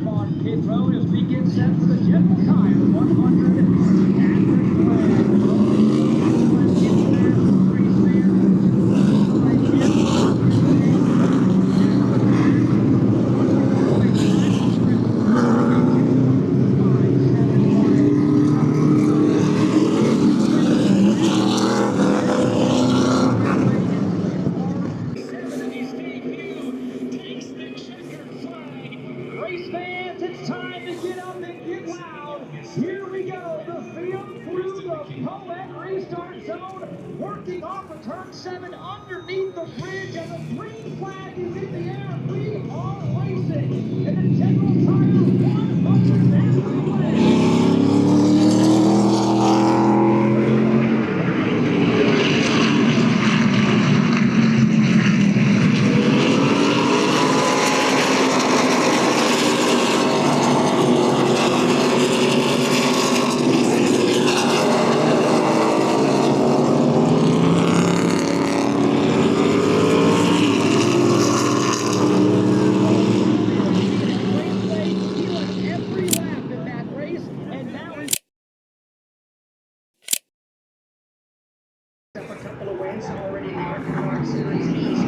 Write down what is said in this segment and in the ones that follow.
On pit road as we get set for the General Tire 100 Race fans, it's time to get up and get loud. Here we go, the field through the Poet restart zone, working off of turn 7 underneath the bridge, and the green flag is in the air. We are racing in the General Tire 100 relay. A couple of wins already in the Arkansas Series East.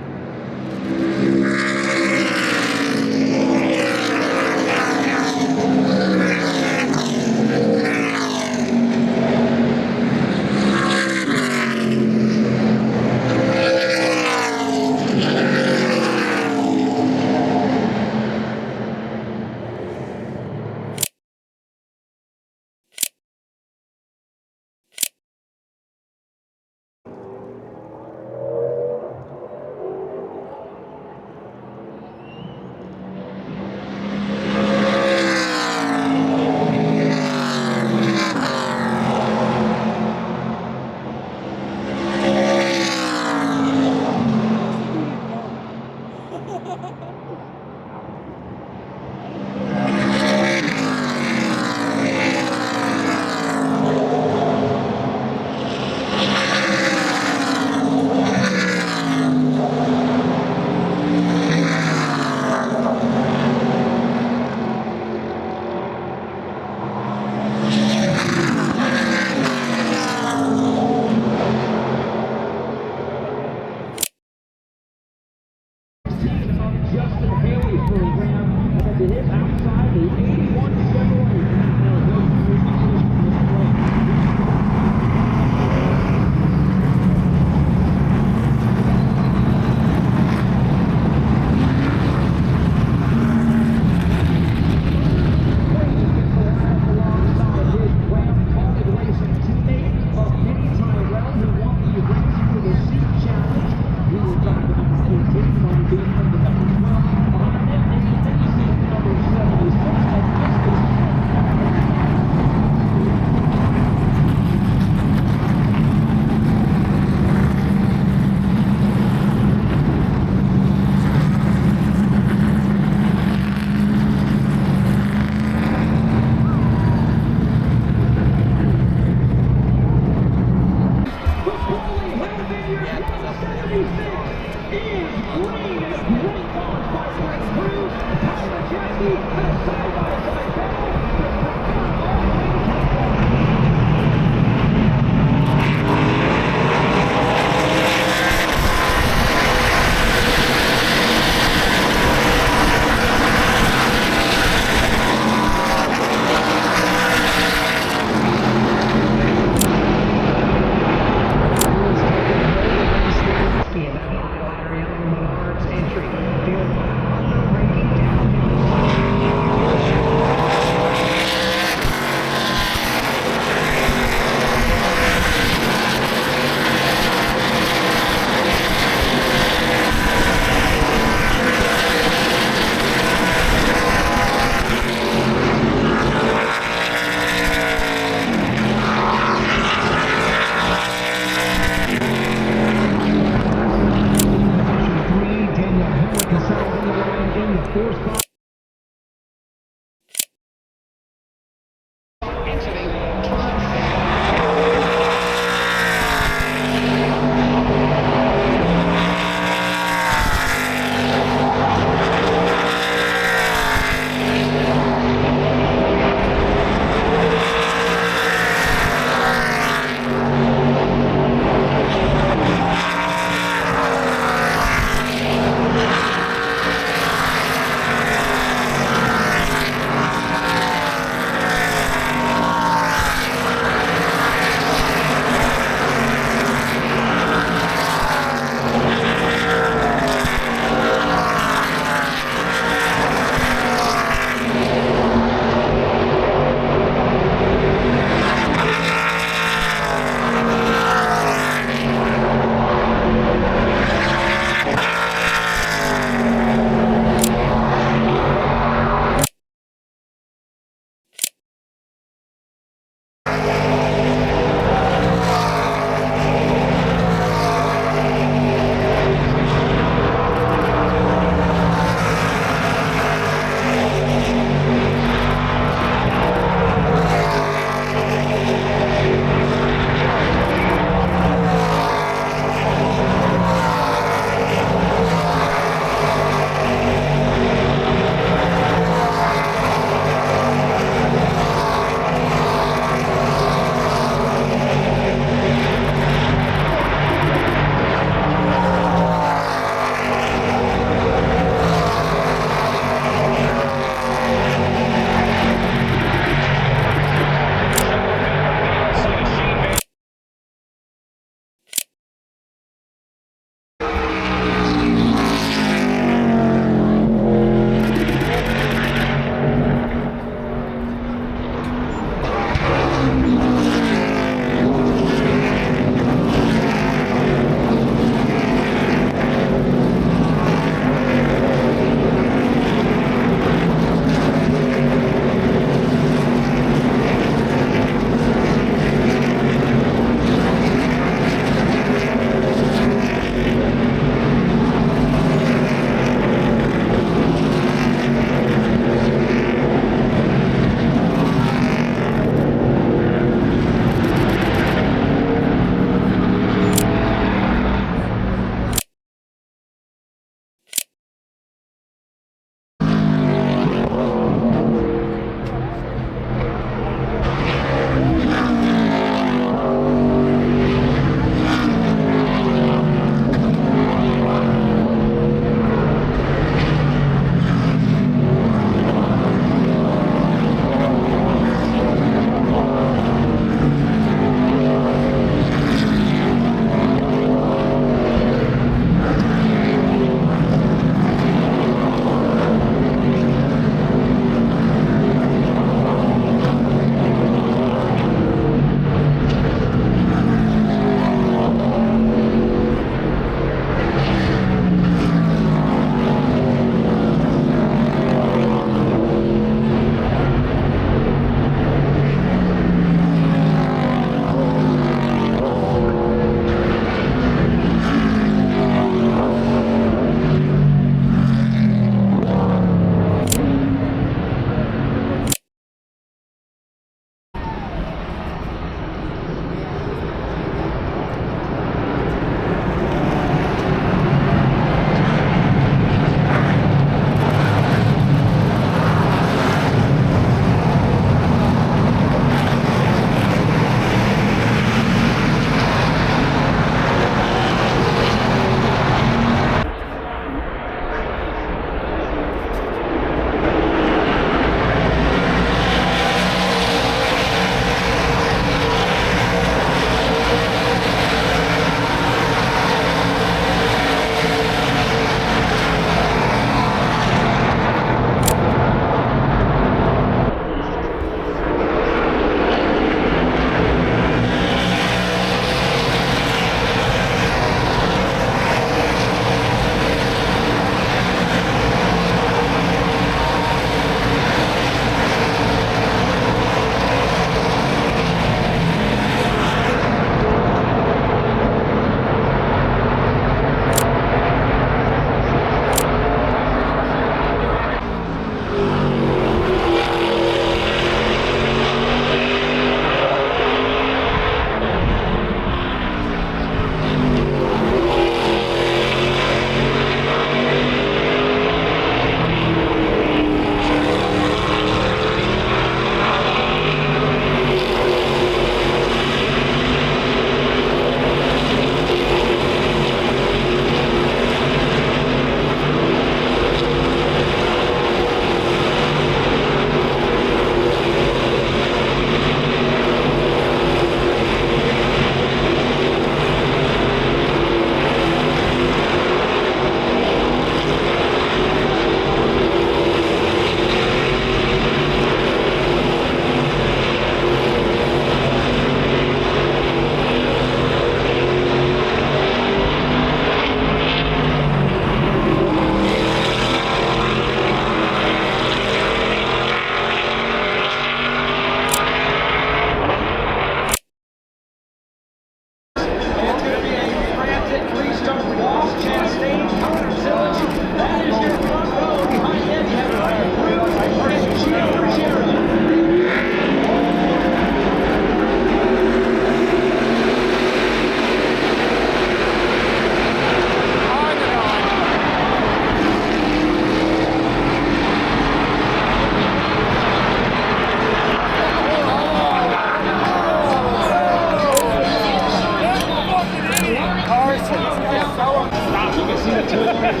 And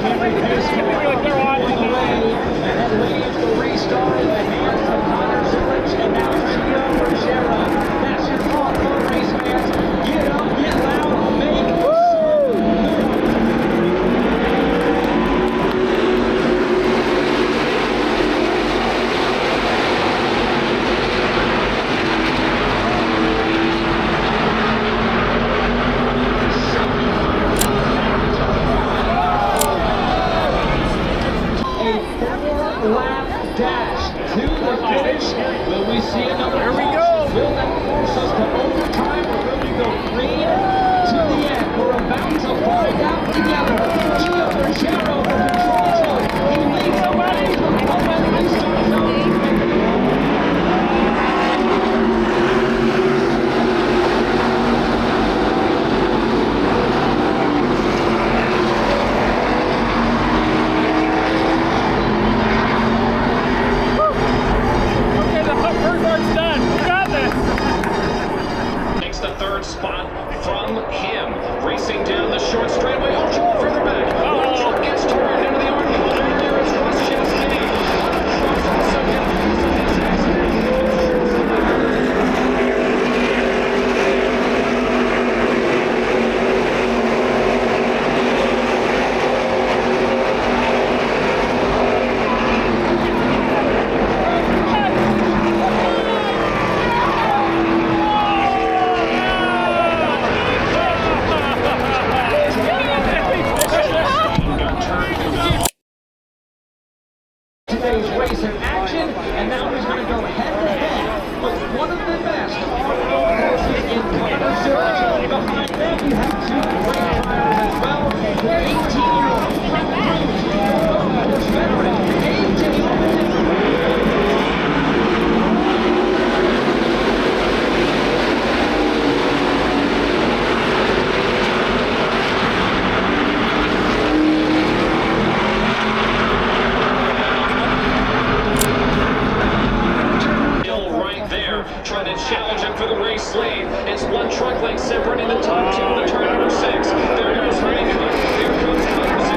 then leads the restart in the hands of Connor Zurich and now Gio Bergera. That's your call for race fans. Get up, get loud, make some noise. Lap dash to the finish. Will we see another? Here we go. Will that force us to overtime, or will we go green to the end? We're about to find out together. Gio Bergera controls us. He leads the way to the restart zone. Spot from him, racing down the short straightaway. Oh, further back. The truck gets turned into the army. There is Ross Chastain. Today's race in action, and now he's going to go head-to-head with one of the best off-road horses in Connor Zurich. Behind them, you have two great riders as well. The 18-year-old Frank Cruz, the horse veteran, AJ trying to challenge him for the race lead. It's one truck length separating the top two into turn number 6. There goes Frank. Here comes Connor Zurich.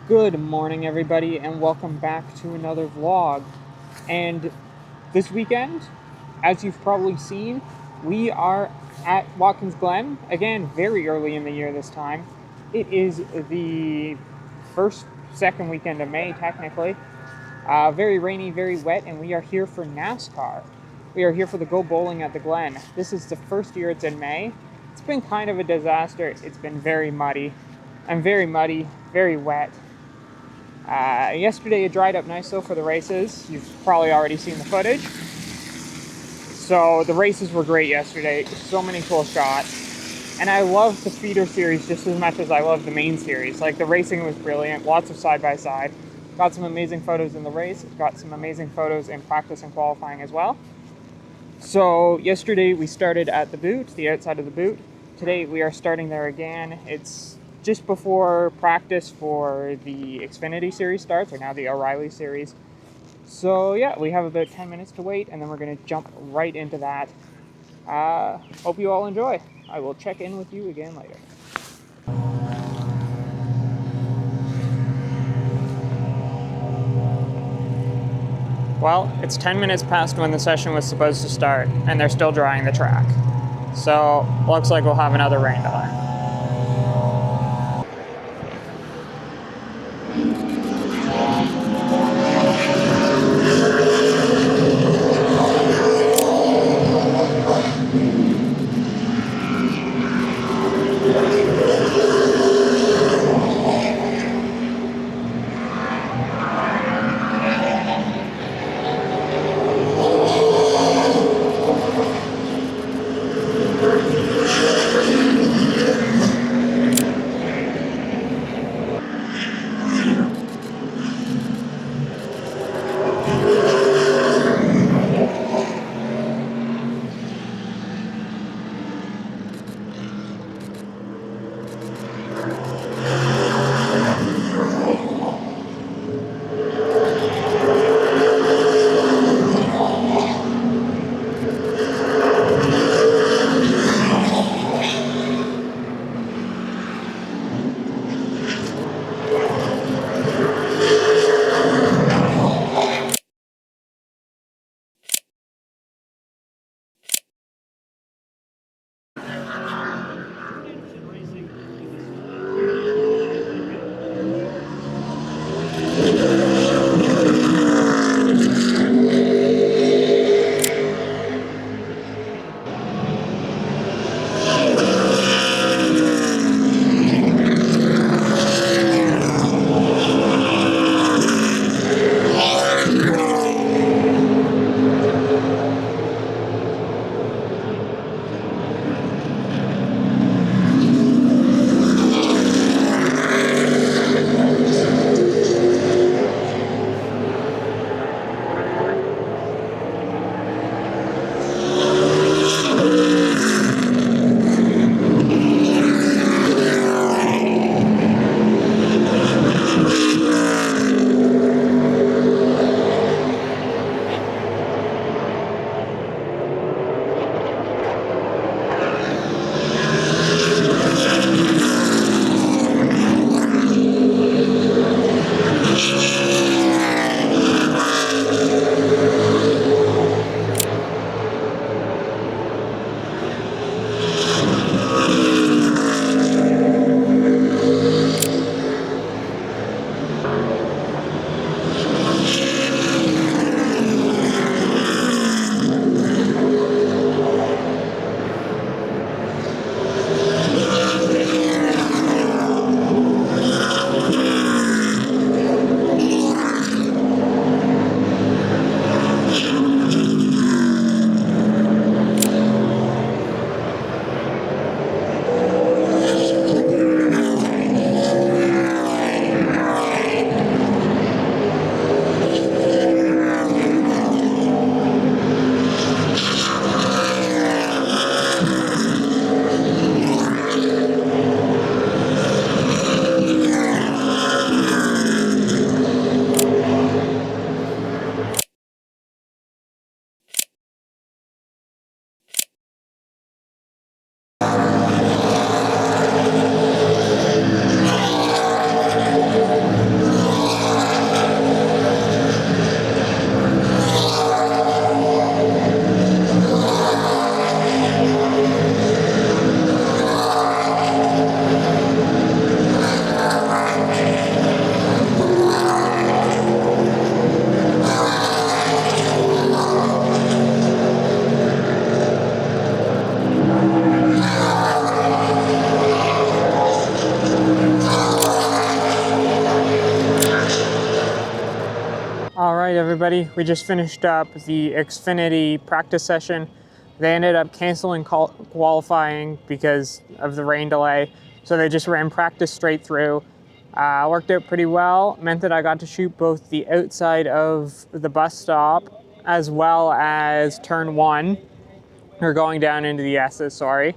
Good morning, everybody, and welcome back to another vlog. And this weekend, as you've probably seen, we are at Watkins Glen, again, very early in the year this time. It is the second weekend of May, technically. Very rainy, very wet, and we are here for Nascar. We are here for the Go Bowling at the Glen. This is the first year it's in May. It's been kind of a disaster. It's been very muddy. Very wet. Yesterday it dried up nice though for the races. You've probably already seen the footage. So the races were great yesterday. So many cool shots. And I love the feeder series just as much as I love the main series. Like, the racing was brilliant. Lots of side-by-side. Got some amazing photos in the race. Got some amazing photos in practice and qualifying as well. So yesterday we started at the boot, the outside of the boot. Today we are starting there again. It's just before practice for the Xfinity series starts, or now the O'Reilly series. So yeah, we have about 10 minutes to wait, and then we're going to jump right into that. Hope you all enjoy. I will check in with you again later. Well, it's 10 minutes past when the session was supposed to start, and they're still drying the track. So, looks like we'll have another rain delay. everybody. We just finished up the Xfinity practice session. They ended up canceling qualifying because of the rain delay, so they just ran practice straight through. Worked out pretty well. Meant that I got to shoot both the outside of the bus stop as well as turn 1, or going down into the S's, sorry.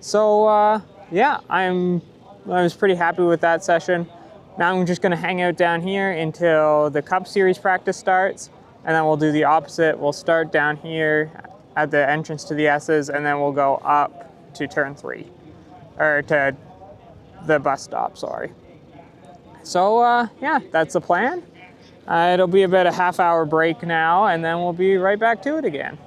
So yeah, I was pretty happy with that session. Now I'm just going to hang out down here until the Cup Series practice starts, and then we'll do the opposite. We'll start down here at the entrance to the S's, and then we'll go up to turn 3, or to the bus stop, sorry. So yeah, that's the plan. It'll be about a half-hour break now, and then we'll be right back to it again.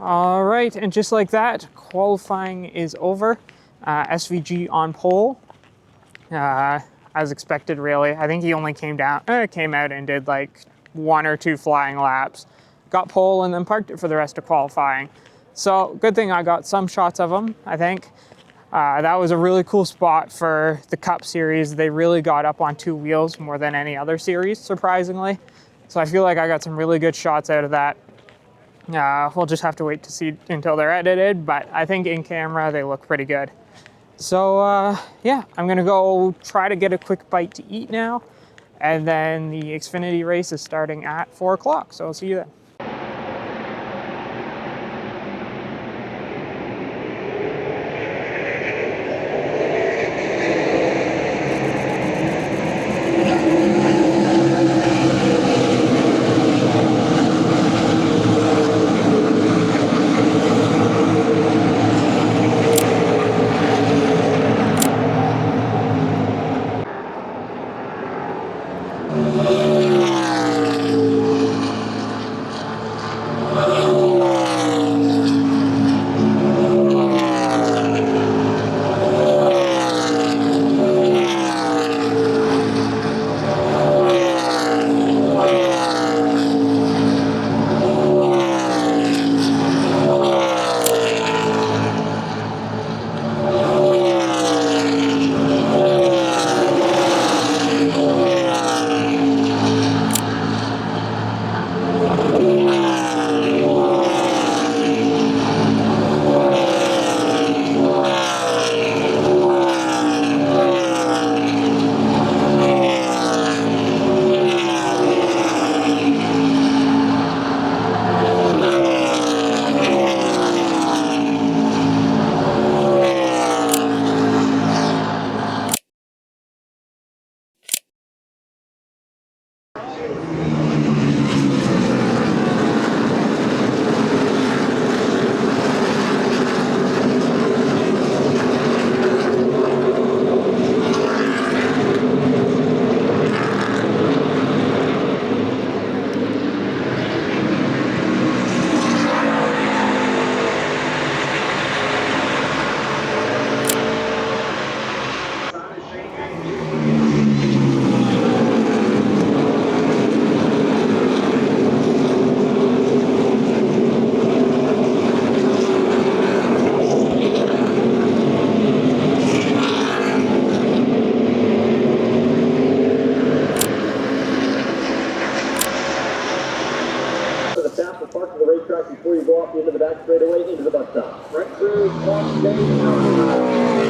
All right, and just like that, qualifying is over. SVG on pole, as expected, really. I think he only came out and did like 1 or 2 flying laps, got pole, and then parked it for the rest of qualifying. So good thing I got some shots of him, I think. That was a really cool spot for the Cup Series. They really got up on two wheels more than any other series, surprisingly. So I feel like I got some really good shots out of that. We'll just have to wait to see until they're edited, but I think in camera they look pretty good. So yeah, I'm gonna go try to get a quick bite to eat now, and then the Xfinity race is starting at 4 o'clock, so I'll see you then. Before you go off the end of the back straightaway into the bus stop. Right through one stage.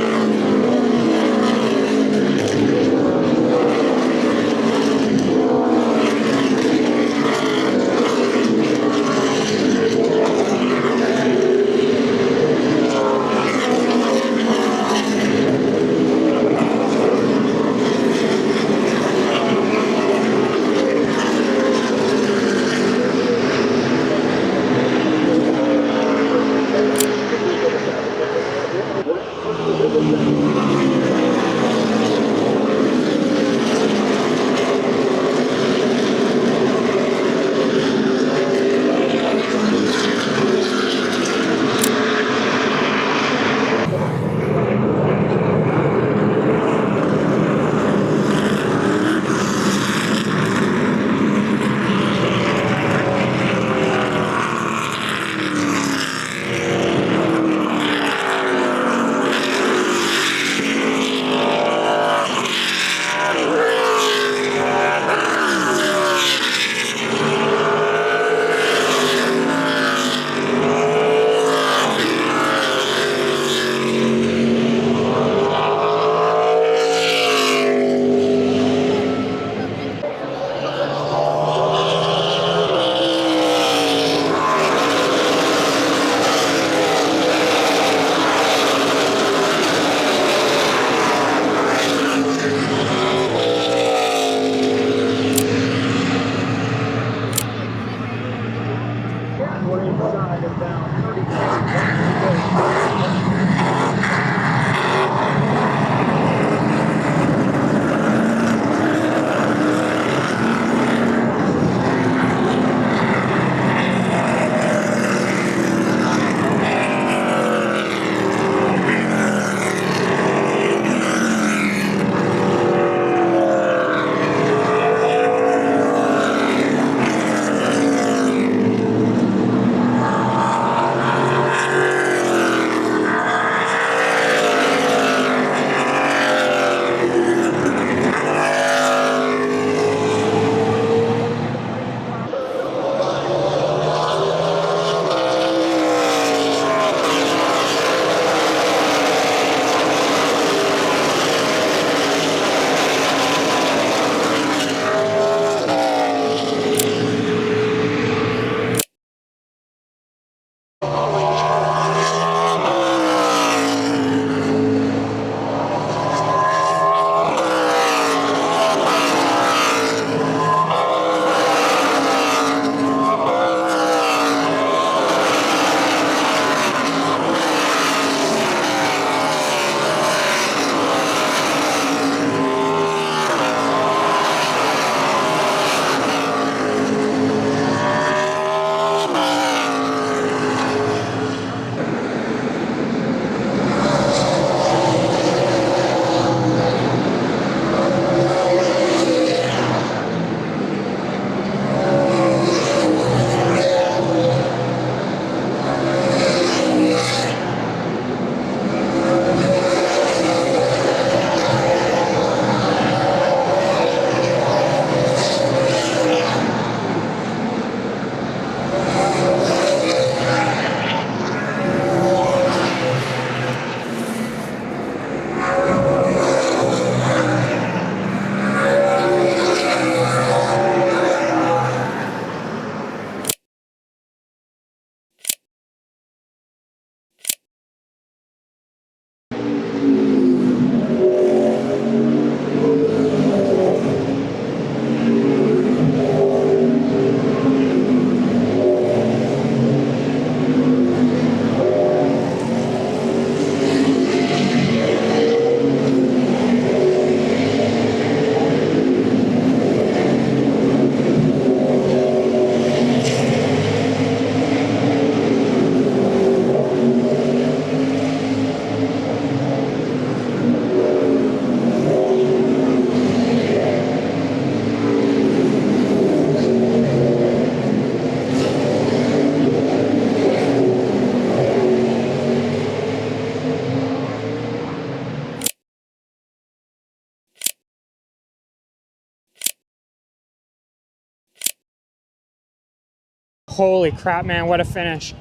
Holy crap, man, what a finish.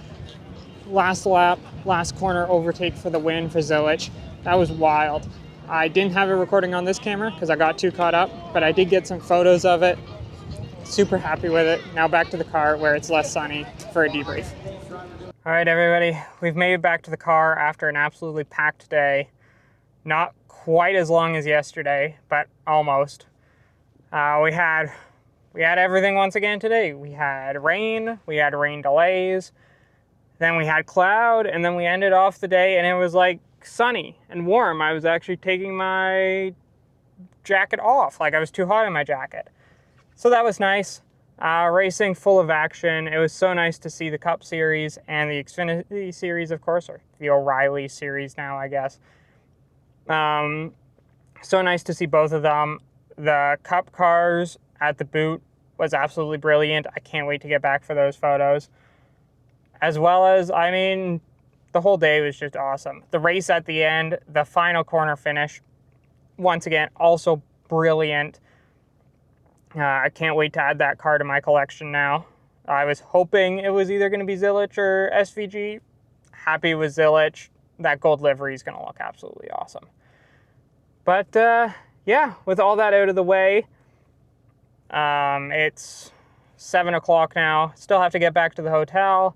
Last lap, last corner overtake for the win for Zilich. That was wild. I didn't have a recording on this camera because I got too caught up, but I did get some photos of it. Super happy with it. Now back to the car where it's less sunny for a debrief. All right, everybody, we've made it back to the car after an absolutely packed day. Not quite as long as yesterday, but almost. We had everything once again today. We had rain delays, then we had cloud, and then we ended off the day and it was like sunny and warm. I was actually taking my jacket off, like I was too hot in my jacket. So that was nice. Racing full of action. It was so nice to see the Cup Series and the Xfinity Series, of course, or the O'Reilly Series now, I guess. So nice to see both of them. The Cup cars at the boot was absolutely brilliant. I can't wait to get back for those photos. As well as, I mean, the whole day was just awesome. The race at the end, the final corner finish, once again, also brilliant. I can't wait to add that car to my collection now. I was hoping it was either going to be Zilich or SVG. Happy with Zilich. That gold livery is going to look absolutely awesome. But yeah, with all that out of the way, it's 7 o'clock now. Still have to get back to the hotel,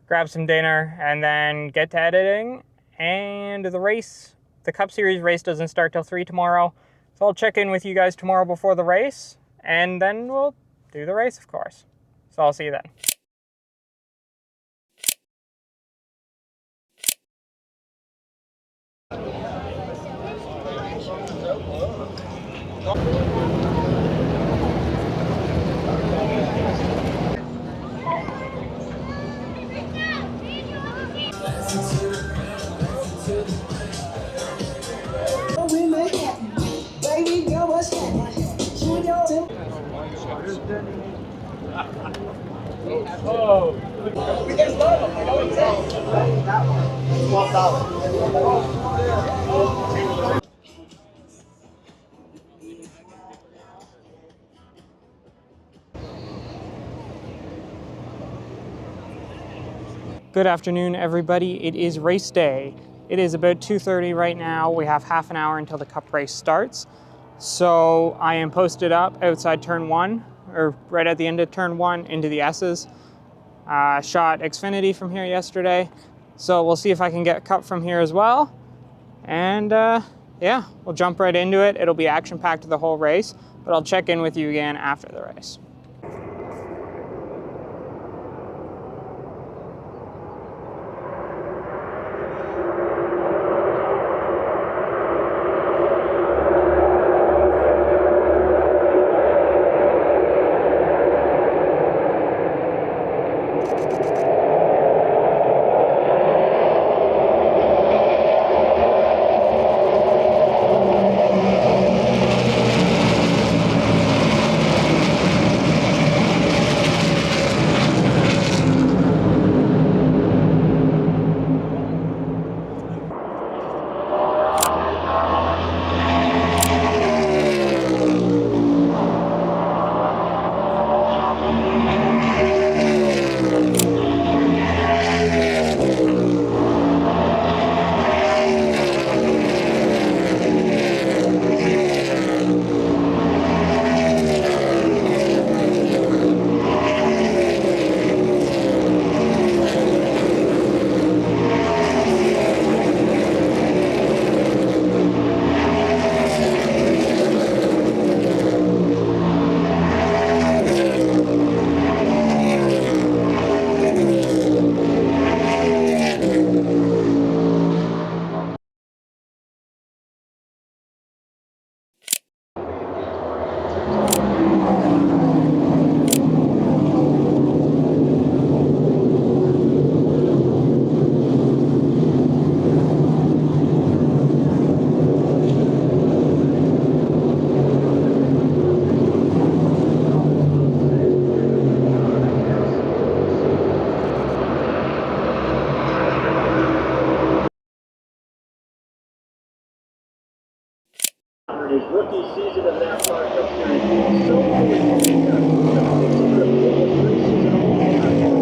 grab some dinner, and then get to editing. And the race, the Cup Series race doesn't start till 3 tomorrow. So I'll check in with you guys tomorrow before the race, and then we'll do the race, of course. So I'll see you then. Good afternoon, everybody. It is race day. It is about 2:30 right now. We have half an hour until the Cup race starts. So I am posted up outside turn 1, or right at the end of turn 1 into the S's. Shot Xfinity from here yesterday. So we'll see if I can get Cup from here as well. And yeah, we'll jump right into it. It'll be action-packed the whole race, but I'll check in with you again after the race. His rookie season of NASCAR Cup Series. So many of the biggest races of all time.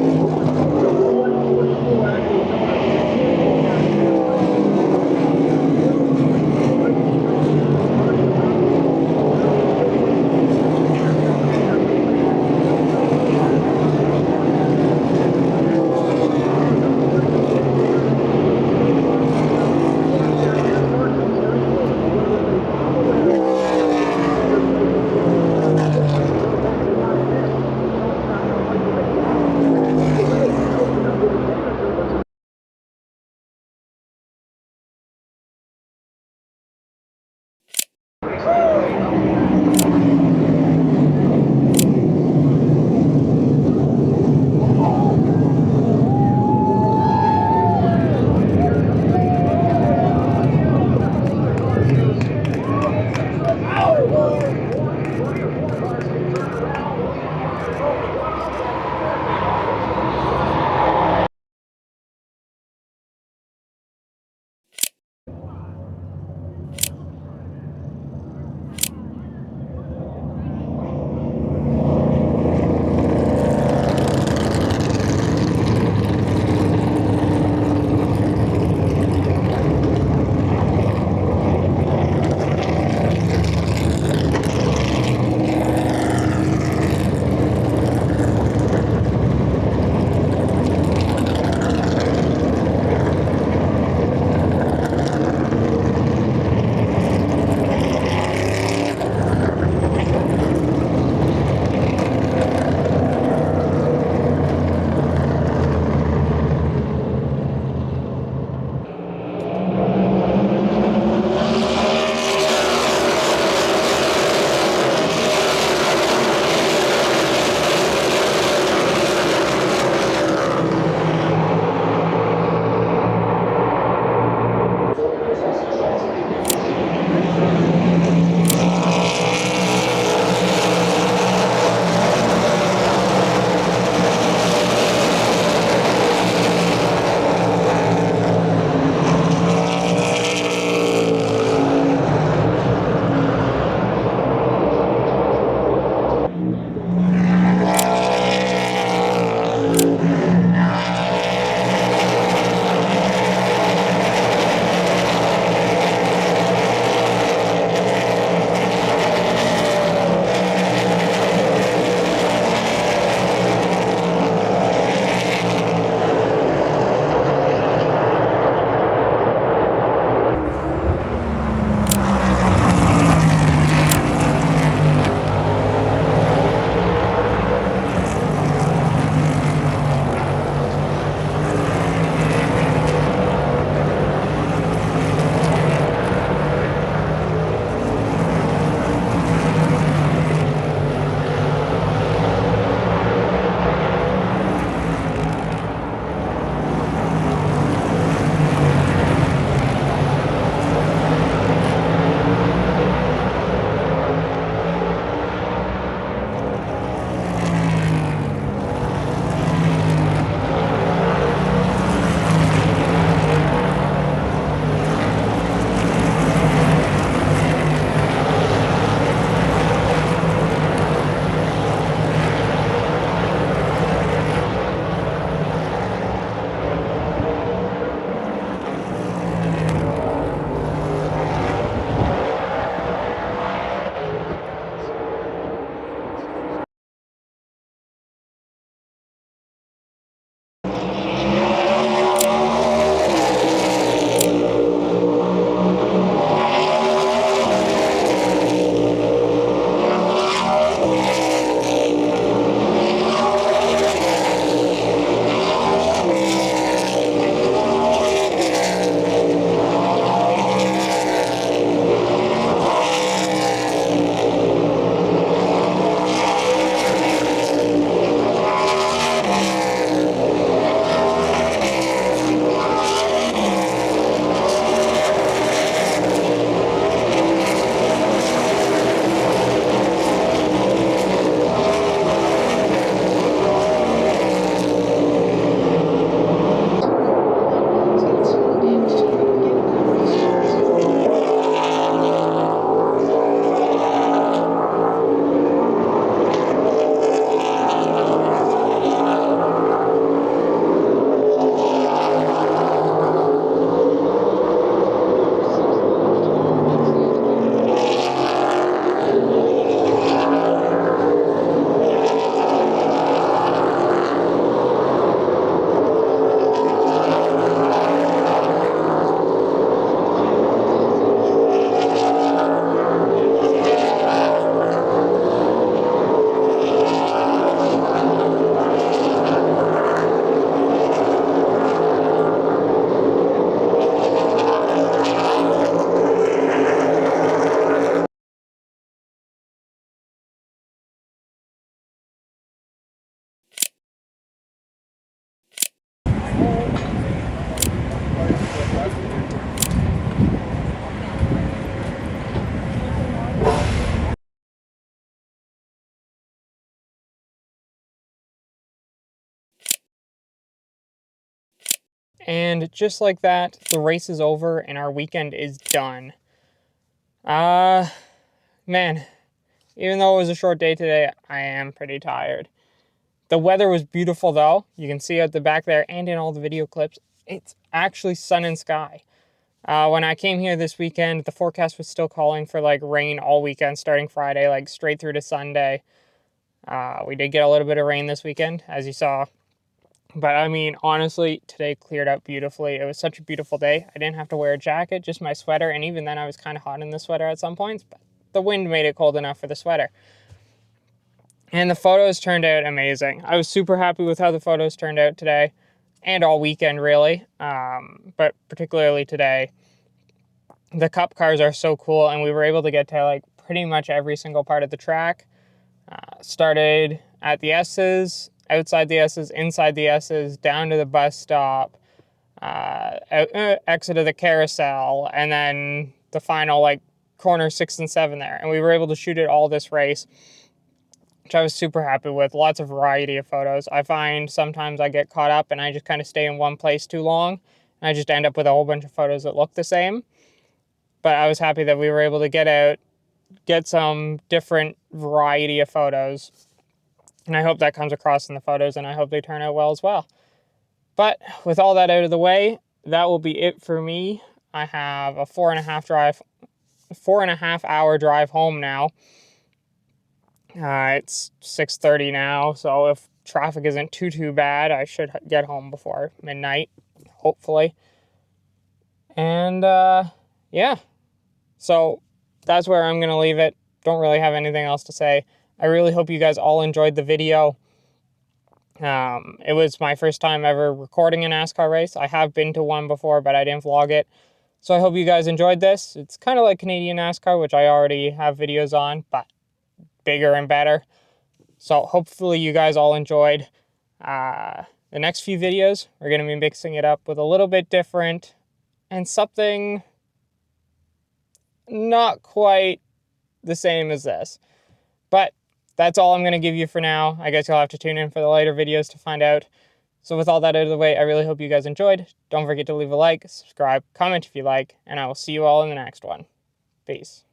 And just like that, the race is over and our weekend is done. Man, even though it was a short day today, I am pretty tired. The weather was beautiful though. You can see at the back there and in all the video clips, it's actually sun and sky. When I came here this weekend, the forecast was still calling for like rain all weekend, starting Friday, like straight through to Sunday. We did get a little bit of rain this weekend, as you saw. But I mean, honestly, today cleared out beautifully. It was such a beautiful day. I didn't have to wear a jacket, just my sweater. And even then I was kind of hot in the sweater at some points, but the wind made it cold enough for the sweater. And the photos turned out amazing. I was super happy with how the photos turned out today and all weekend really. But particularly today. The cup cars are so cool, and we were able to get to like pretty much every single part of the track. Started at the S's, outside the S's, inside the S's, down to the bus stop, exit of the carousel, and then the final like corner 6 and 7 there. And we were able to shoot it all this race, which I was super happy with. Lots of variety of photos. I find sometimes I get caught up and I just kind of stay in one place too long, and I just end up with a whole bunch of photos that look the same. But I was happy that we were able to get out, get some different variety of photos. And I hope that comes across in the photos, and I hope they turn out well as well. But with all that out of the way, that will be it for me. I have a 4.5 hour drive home now. It's 6:30 now, so if traffic isn't too bad, I should get home before midnight, hopefully. And yeah. So that's where I'm going to leave it. Don't really have anything else to say. I really hope you guys all enjoyed the video. It was my first time ever recording a NASCAR race. I have been to one before, but I didn't vlog it. So I hope you guys enjoyed this. It's kind of like Canadian NASCAR, which I already have videos on, but bigger and better. So hopefully you guys all enjoyed. The next few videos, we're going to be mixing it up with a little bit different and something not quite the same as this. But that's all I'm going to give you for now. I guess you'll have to tune in for the later videos to find out. So with all that out of the way, I really hope you guys enjoyed. Don't forget to leave a like, subscribe, comment if you like, and I will see you all in the next one. Peace.